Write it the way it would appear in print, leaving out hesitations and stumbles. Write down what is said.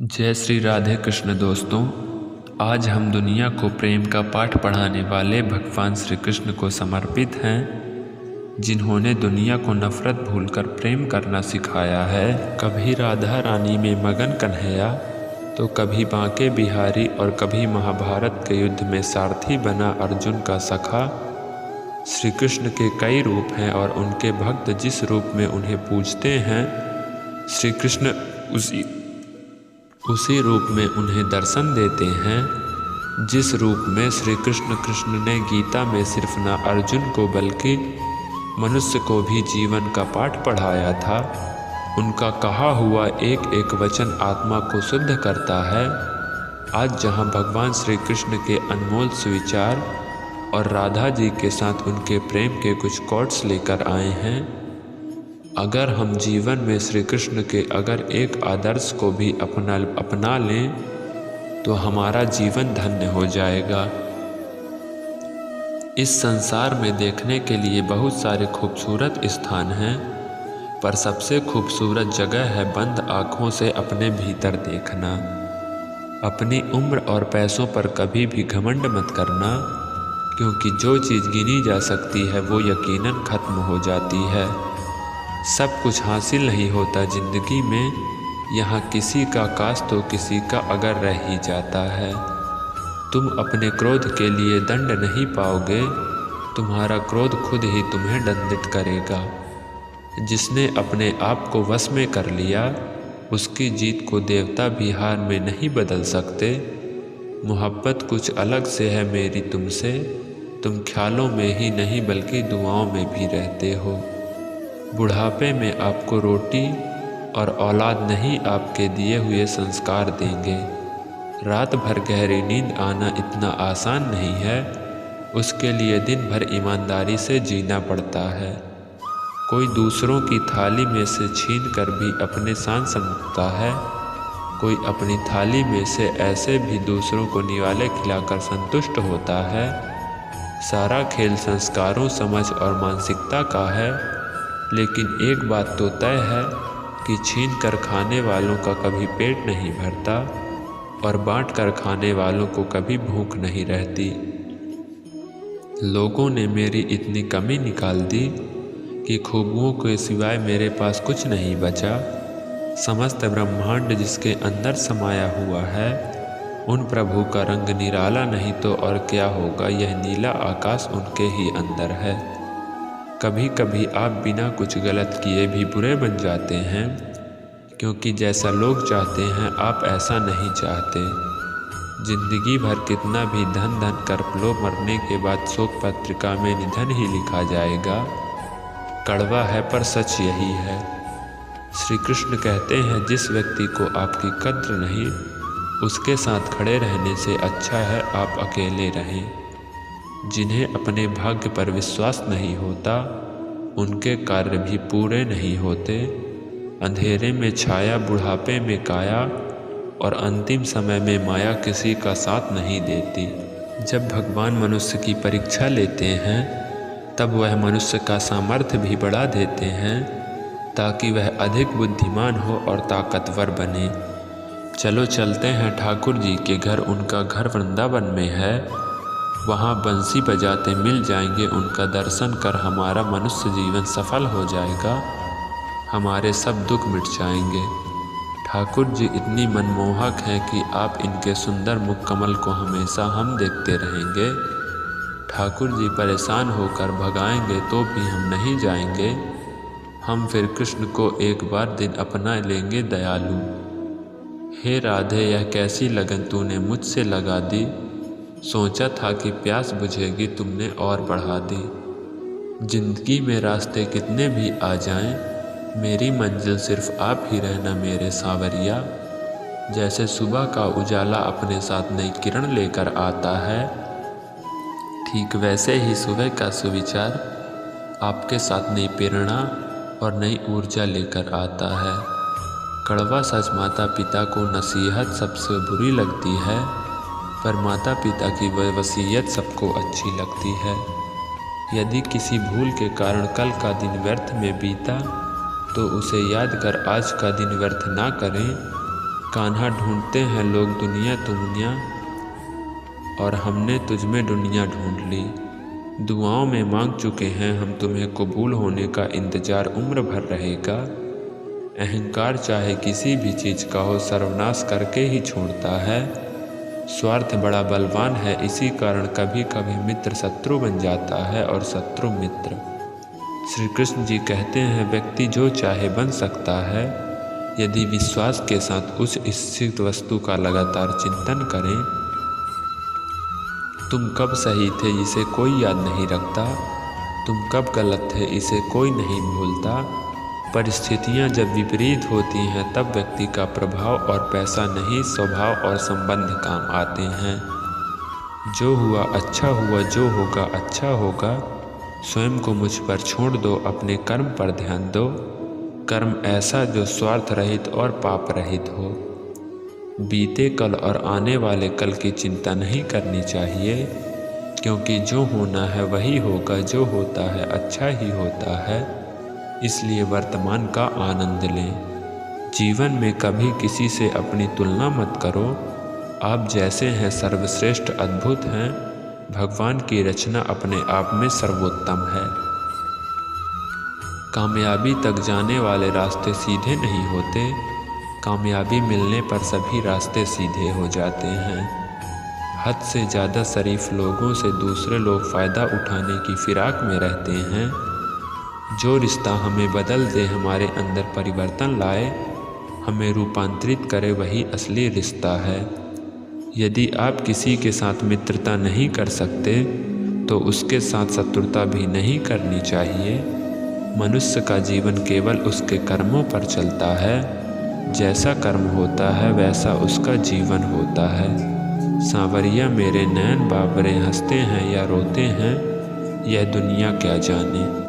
जय श्री राधे कृष्ण दोस्तों। आज हम दुनिया को प्रेम का पाठ पढ़ाने वाले भगवान श्री कृष्ण को समर्पित हैं, जिन्होंने दुनिया को नफरत भूलकर प्रेम करना सिखाया है। कभी राधा रानी में मगन कन्हैया, तो कभी बांके बिहारी और कभी महाभारत के युद्ध में सारथी बना अर्जुन का सखा। श्री कृष्ण के कई रूप हैं और उनके भक्त जिस रूप में उन्हें पूजते हैं, श्री कृष्ण उसी रूप में उन्हें दर्शन देते हैं। जिस रूप में श्री कृष्ण ने गीता में सिर्फ न अर्जुन को बल्कि मनुष्य को भी जीवन का पाठ पढ़ाया था, उनका कहा हुआ एक एक वचन आत्मा को शुद्ध करता है। आज जहां भगवान श्री कृष्ण के अनमोल सुविचार और राधा जी के साथ उनके प्रेम के कुछ कोट्स लेकर आए हैं। अगर हम जीवन में श्री कृष्ण के अगर एक आदर्श को भी अपना लें तो हमारा जीवन धन्य हो जाएगा। इस संसार में देखने के लिए बहुत सारे खूबसूरत स्थान हैं, पर सबसे खूबसूरत जगह है बंद आँखों से अपने भीतर देखना। अपनी उम्र और पैसों पर कभी भी घमंड मत करना, क्योंकि जो चीज़ गिनी जा सकती है वो यकीनन ख़त्म हो जाती है। सब कुछ हासिल नहीं होता जिंदगी में, यहाँ किसी का काश तो किसी का अगर रह ही जाता है। तुम अपने क्रोध के लिए दंड नहीं पाओगे, तुम्हारा क्रोध खुद ही तुम्हें दंडित करेगा। जिसने अपने आप को वश में कर लिया, उसकी जीत को देवता भी हार में नहीं बदल सकते। मोहब्बत कुछ अलग से है मेरी तुमसे, तुम ख्यालों में ही नहीं बल्कि दुआओं में भी रहते हो। बुढ़ापे में आपको रोटी और औलाद नहीं आपके दिए हुए संस्कार देंगे। रात भर गहरी नींद आना इतना आसान नहीं है, उसके लिए दिन भर ईमानदारी से जीना पड़ता है। कोई दूसरों की थाली में से छीन कर भी अपने शान समझता है, कोई अपनी थाली में से ऐसे भी दूसरों को निवाले खिलाकर संतुष्ट होता है। सारा खेल संस्कारों, समझ और मानसिकता का है, लेकिन एक बात तो तय है कि छीन कर खाने वालों का कभी पेट नहीं भरता और बांट कर खाने वालों को कभी भूख नहीं रहती। लोगों ने मेरी इतनी कमी निकाल दी कि खूबियों के सिवाय मेरे पास कुछ नहीं बचा। समस्त ब्रह्मांड जिसके अंदर समाया हुआ है, उन प्रभु का रंग निराला नहीं तो और क्या होगा, यह नीला आकाश उनके ही अंदर है। कभी कभी आप बिना कुछ गलत किए भी बुरे बन जाते हैं, क्योंकि जैसा लोग चाहते हैं आप ऐसा नहीं चाहते। जिंदगी भर कितना भी धन कर लो, मरने के बाद शोक पत्रिका में निधन ही लिखा जाएगा। कड़वा है पर सच यही है। श्री कृष्ण कहते हैं, जिस व्यक्ति को आपकी कद्र नहीं, उसके साथ खड़े रहने से अच्छा है आप अकेले रहें। जिन्हें अपने भाग्य पर विश्वास नहीं होता, उनके कार्य भी पूरे नहीं होते। अंधेरे में छाया, बुढ़ापे में काया और अंतिम समय में माया किसी का साथ नहीं देती। जब भगवान मनुष्य की परीक्षा लेते हैं, तब वह मनुष्य का सामर्थ्य भी बढ़ा देते हैं, ताकि वह अधिक बुद्धिमान हो और ताकतवर बने। चलो चलते हैं ठाकुर जी के घर। उनका घर वृंदावन में है, वहाँ बंसी बजाते मिल जाएंगे। उनका दर्शन कर हमारा मनुष्य जीवन सफल हो जाएगा, हमारे सब दुख मिट जाएंगे। ठाकुर जी इतनी मनमोहक हैं कि आप इनके सुंदर मुख कमल को हमेशा हम देखते रहेंगे। ठाकुर जी परेशान होकर भगाएंगे तो भी हम नहीं जाएंगे। हम फिर कृष्ण को एक बार दिन अपना लेंगे दयालु। हे राधे, यह कैसी लगन तूने मुझसे लगा दी, सोचा था कि प्यास बुझेगी तुमने और बढ़ा दी। जिंदगी में रास्ते कितने भी आ जाएं, मेरी मंजिल सिर्फ आप ही रहना मेरे सांवरिया। जैसे सुबह का उजाला अपने साथ नई किरण लेकर आता है, ठीक वैसे ही सुबह का सुविचार आपके साथ नई प्रेरणा और नई ऊर्जा लेकर आता है। कड़वा सच माता पिता को नसीहत सबसे बुरी लगती है, पर माता पिता की वह वसीयत सबको अच्छी लगती है। यदि किसी भूल के कारण कल का दिन व्यर्थ में बीता, तो उसे याद कर आज का दिन व्यर्थ ना करें, कान्हा ढूंढते हैं लोग दुनिया दुनिया, और हमने तुझ में दुनिया ढूंढ ली। दुआओं में मांग चुके हैं हम तुम्हें, कबूल होने का इंतज़ार उम्र भर रहेगा। अहंकार चाहे किसी भी चीज़ का हो, सर्वनाश करके ही छोड़ता है। स्वार्थ बड़ा बलवान है, इसी कारण कभी कभी मित्र शत्रु बन जाता है और शत्रु मित्र। श्री कृष्ण जी कहते हैं, व्यक्ति जो चाहे बन सकता है यदि विश्वास के साथ उस इच्छित वस्तु का लगातार चिंतन करें। तुम कब सही थे इसे कोई याद नहीं रखता, तुम कब गलत थे इसे कोई नहीं भूलता। परिस्थितियाँ जब विपरीत होती हैं तब व्यक्ति का प्रभाव और पैसा नहीं, स्वभाव और संबंध काम आते हैं। जो हुआ अच्छा हुआ, जो होगा अच्छा होगा। स्वयं को मुझ पर छोड़ दो, अपने कर्म पर ध्यान दो। कर्म ऐसा जो स्वार्थ रहित और पाप रहित हो। बीते कल और आने वाले कल की चिंता नहीं करनी चाहिए, क्योंकि जो होना है वही होगा, जो होता है अच्छा ही होता है। इसलिए वर्तमान का आनंद लें। जीवन में कभी किसी से अपनी तुलना मत करो। आप जैसे हैं सर्वश्रेष्ठ अद्भुत हैं। भगवान की रचना अपने आप में सर्वोत्तम है। कामयाबी तक जाने वाले रास्ते सीधे नहीं होते, कामयाबी मिलने पर सभी रास्ते सीधे हो जाते हैं। हद से ज़्यादा शरीफ लोगों से दूसरे लोग फ़ायदा उठाने की फिराक में रहते हैं। जो रिश्ता हमें बदल दे, हमारे अंदर परिवर्तन लाए, हमें रूपांतरित करे, वही असली रिश्ता है। यदि आप किसी के साथ मित्रता नहीं कर सकते तो उसके साथ शत्रुता भी नहीं करनी चाहिए। मनुष्य का जीवन केवल उसके कर्मों पर चलता है। जैसा कर्म होता है वैसा उसका जीवन होता है। सांवरिया मेरे नैन बाबरे हंसते हैं या रोते हैं, यह दुनिया क्या जाने।